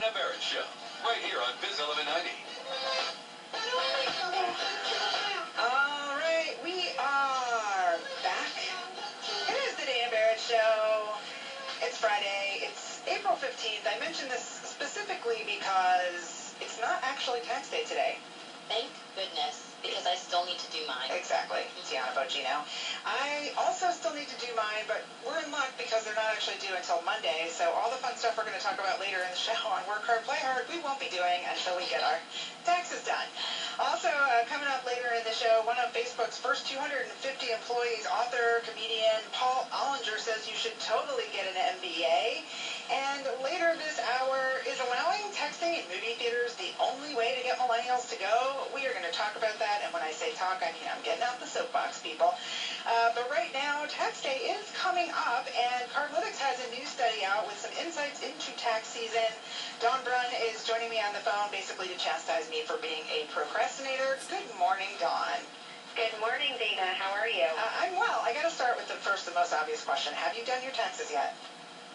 Dana Barrett Show, right here on Biz 1190. All right, we are back. It is the Dana Barrett Show. It's Friday. It's April 15th. I mentioned this specifically because it's not actually tax day today. Thank goodness, because I still need to do mine. Exactly. Tiana Bogino. I also still need to do mine, but we're in luck because they're not actually due until Monday, so all the fun stuff we're going to talk about later in the show on Work Hard, Play Hard, we won't be doing until we get our taxes done. Also, coming up later in the show, one of Facebook's first 250 employees, author, comedian Paul Ollinger says you should totally get an MBA. And later this hour, is allowing texting in movie theaters the only way to get millennials to go? We are going to talk about that, and when I say talk, I mean I'm getting out the soapbox, people. But right now, tax day is coming up, and Cardlytics has a new study out with some insights into tax season. Dawn Brun is joining me on the phone basically to chastise me for being a procrastinator. Good morning, Dawn. Good morning, Dana. How are you? I'm well. I got to start with the most obvious question. Have you done your taxes yet?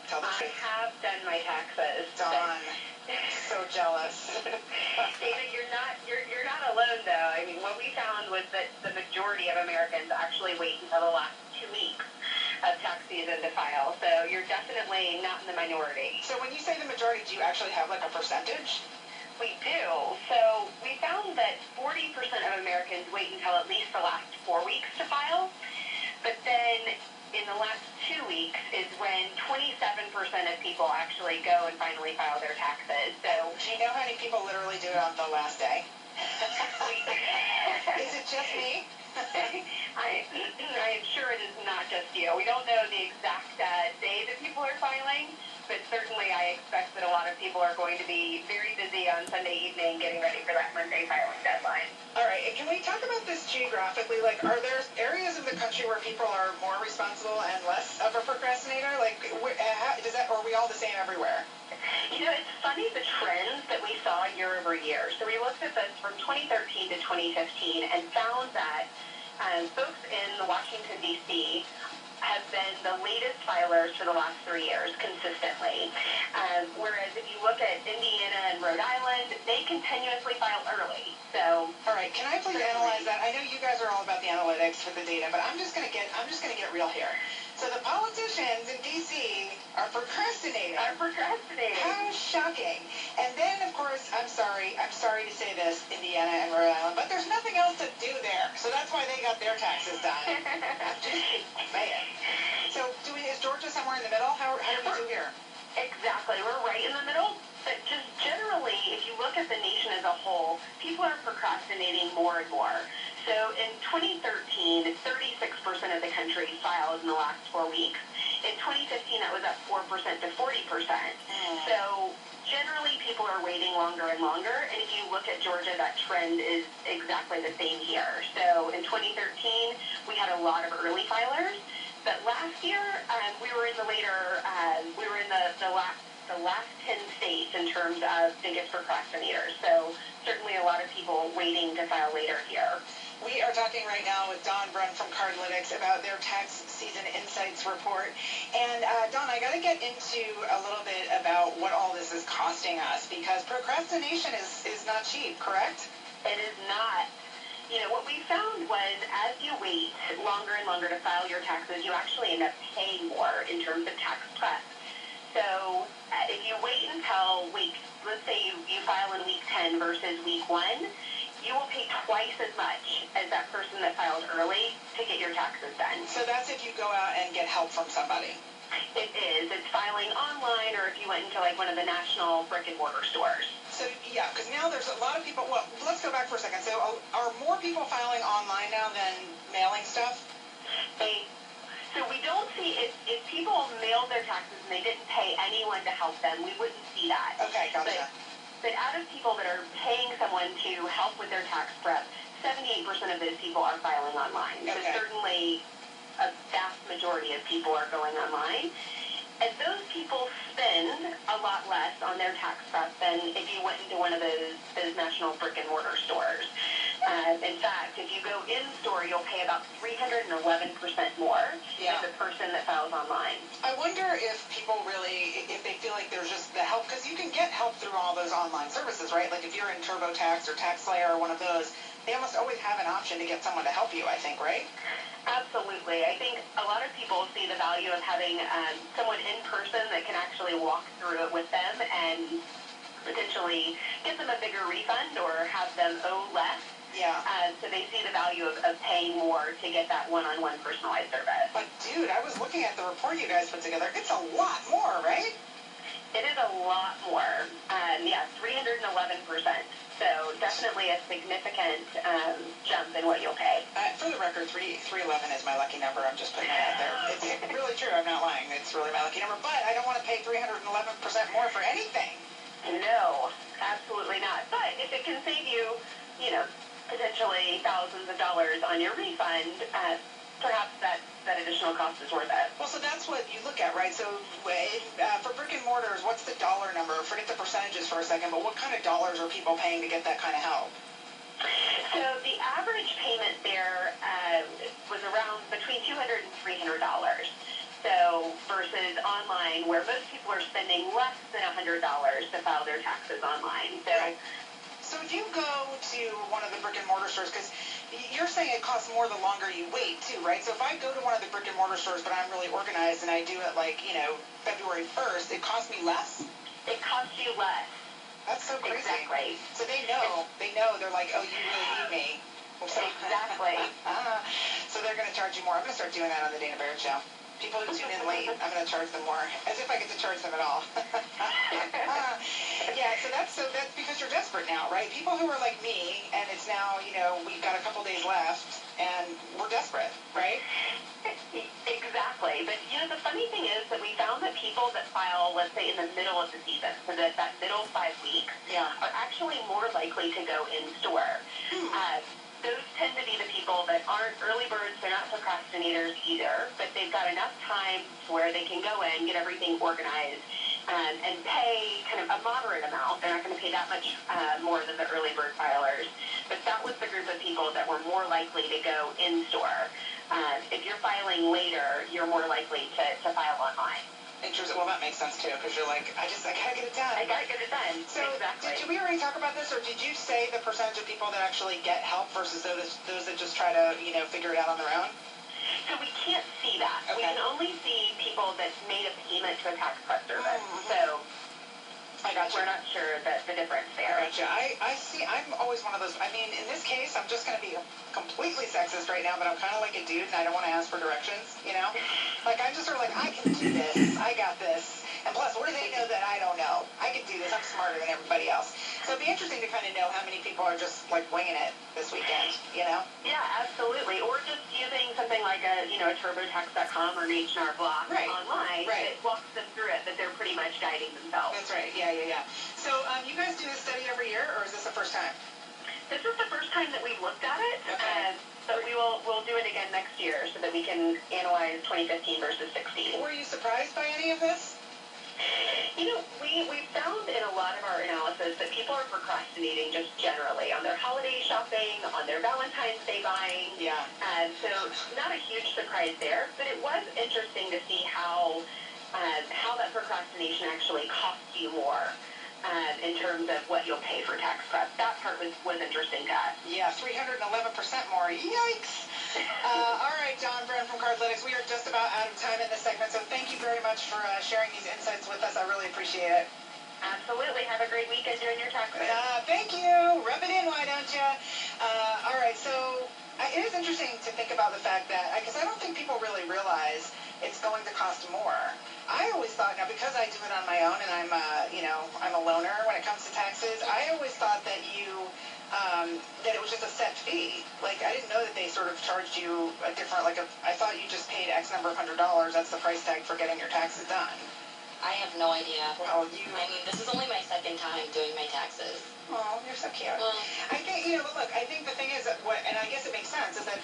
Tell the truth. I have done my taxes. Dawn, so jealous. Dana, you're not alone, though. I mean, what we found was that the majority of Americans actually wait until the last 2 weeks of tax season to file. So you're definitely not in the minority. So when you say the majority, do you actually have like a percentage? We do. So we found that 40% of Americans wait until at least the last 4 weeks to file. But then in the last 2 weeks is when 27% of people actually go and finally file their taxes. So do you know how many people literally do it on the last day? Is it just me? I am sure it is not just you. We don't know the exact day that people are filing, but certainly I expect that a lot of people are going to be very busy on Sunday evening getting ready for that Monday filing deadline. All right, and can we talk about this geographically? Like, are there areas of the country where people are more responsible and less of a procrastinator? Like, are we all the same everywhere? You know, it's funny the trends that we saw year over year. So we looked at this from 2013 to 2015 and found that folks in Washington, D.C., have been the latest filers for the last 3 years consistently. Whereas if you look at Indiana and Rhode Island, they continuously file early. So, all right, can I please analyze that? I know you guys are all about the analytics for the data, but I'm just gonna get real here. So the politicians in D.C. are procrastinating. How shocking. And then, of course, I'm sorry to say this, Indiana and Rhode Island, but there's nothing else to do there. So that's why they got their taxes done. I'm just saying. So is Georgia somewhere in the middle? How do we do here? Exactly. We're right in the middle. But just generally, if you look at the nation as a whole, people are procrastinating more and more. So in 2013, 36% of the country filed in the last 4 weeks. In 2015, that was up 4% to 40%. So generally, people are waiting longer and longer. And if you look at Georgia, that trend is exactly the same here. So in 2013, we had a lot of early filers. But last year, we were in the last 10 states in terms of biggest procrastinators. So certainly a lot of people waiting to file later here. We are talking right now with Dawn Brun from Cardlytics about their tax season insights report. And Dawn, I got to get into a little bit about what all this is costing us, because procrastination is not cheap, correct? It is not. You know, what we found was as you wait longer and longer to file your taxes, you actually end up paying more in terms of tax prep. So if you wait until let's say you file in week 10 versus week 1, you will pay twice as much as that person that filed early to get your taxes done. So that's if you go out and get help from somebody. It is. It's filing online, or if you went into like one of the national brick and mortar stores. So yeah, because now there's a lot of people. Well, let's go back for a second. So are more people filing online now than mailing stuff? So we don't see if people mailed their taxes and they didn't pay anyone to help them, we wouldn't see that. Okay, gotcha. But out of people that are paying someone to help with their tax prep, 78% of those people are filing online. Okay. So certainly a vast majority of people are going online. And those people spend a lot less on their tax prep than if you went into one of those national brick and mortar stores. In fact, if you go in-store, you'll pay about 311% more than the person that files online. I wonder if people really, if they feel like there's just the help, because you can get help through all those online services, right? Like if you're in TurboTax or TaxSlayer or one of those, they almost always have an option to get someone to help you, I think, right? Absolutely. I think a lot of people see the value of having someone in person that can actually walk through it with them and potentially get them a bigger refund or have them owe less. Yeah. So they see the value of paying more to get that one-on-one personalized service. But, dude, I was looking at the report you guys put together. It's a lot more, right? It is a lot more. 311%. So definitely a significant jump in what you'll pay. For the record, 311 is my lucky number. I'm just putting that out there. It's really true. I'm not lying. It's really my lucky number. But I don't want to pay 311% more for anything. No, absolutely not. But if it can save you, potentially thousands of dollars on your refund, perhaps that additional cost is worth it. Well, so that's what you look at, right? So for brick and mortars, what's the dollar number? Forget the percentages for a second, but what kind of dollars are people paying to get that kind of help? So the average payment there was around between $200 and $300. So versus online, where most people are spending less than $100 to file their taxes online. So. Right. So if you go to one of the brick and mortar stores, because you're saying it costs more the longer you wait too, right? So if I go to one of the brick and mortar stores, but I'm really organized and I do it like, February 1st, it costs me less? It costs you less. That's so crazy. Exactly. So they know, they're like, oh, you really need me. Exactly. So they're going to charge you more. I'm going to start doing that on the Dana Barrett Show. People who tune in late, I'm going to charge them more, as if I get to charge them at all. Yeah, so that's because you're desperate now, right? People who are like me, and it's now, we've got a couple days left, and we're desperate, right? Exactly. But, the funny thing is that we found that people that file, let's say, in the middle of the season, so that middle 5 weeks, are actually more likely to go in-store. Those tend to be the people that aren't early birds, they're not procrastinators either, but they've got enough time where they can go in, get everything organized, and pay kind of a moderate amount. They're not going to pay that much more than the early bird filers. But that was the group of people that were more likely to go in-store. If you're filing later, you're more likely to file online. Interesting. Well, that makes sense too, because you're like, I gotta get it done. I gotta get it done. So, exactly. Did we already talk about this, or did you say the percentage of people that actually get help versus those that just try to, figure it out on their own? So we can't see that. Okay. We can only see people that made a payment to a tax prep service. So I got you. we're not sure the difference there. I gotcha. I see. I'm always one of those. I mean, in this case, I'm just going to be completely sexist right now, but I'm kind of like a dude, and I don't want to ask for directions, Like, I'm just sort of like, I can do this. I got this. And plus, what do they know that I don't know? I can do this. I'm smarter than everybody else. So it'd be interesting to kind of know how many people are just, like, winging it this weekend, Yeah, absolutely. Or just using something like a TurboTax.com or an H&R Block online that walks them through it, that they're pretty much guiding themselves. That's right. Yeah. So you guys do this study every year, or is this the first time? This is the first time that we've looked at it. Okay. But we'll do it again next year so that we can analyze 2015 versus 16. Were you surprised by any of this? We found in a lot of our analysis that people are procrastinating just generally on their holiday shopping, on their Valentine's Day buying. Yeah. So not a huge surprise there, but it was interesting to see how that procrastination actually costs you more in terms of what you'll pay for tax prep. That part was interesting to us. Yeah, 311% more. Yikes! All right, Dawn Brun from Cardlytics. We are just about out of time in this segment, so thank you very much for sharing these insights with us. I really appreciate it. Absolutely. Have a great weekend doing your taxes. Thank you. Rub it in, why don't you? All right, so it is interesting to think about the fact that, because I don't think people really realize it's going to cost more. I always thought, now because I do it on my own and I'm a loner when it comes to taxes, I always thought that that it was just a set fee. Like, I didn't know that they sort of charged you a different, I thought you just paid X number of $100. That's the price tag for getting your taxes done. I have no idea. Well, I mean, this is only my second time time doing my taxes. Oh, you're so cute. Well, I think, but look, I think the thing is, and I guess it makes sense, is that,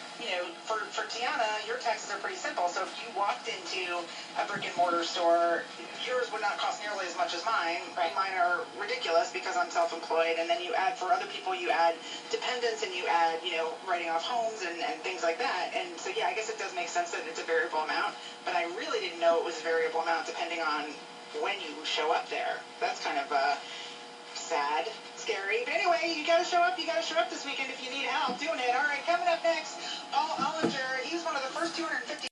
for Tiana, your taxes are pretty simple. So if you walked into a brick and mortar store, yours would not cost nearly as much as mine. Right. Mine are ridiculous because I'm self-employed. And then you add, for other people, you add dependents and you add, writing off homes and things like that. And so, yeah, I guess it does make sense that it's a variable amount. But I really didn't know it was a variable amount depending on when you show up there. That's kind of sad, scary. But anyway, you got to show up. You got to show up this weekend if you need help doing it. All right, coming up next, Paul Ollinger. He's one of the first 250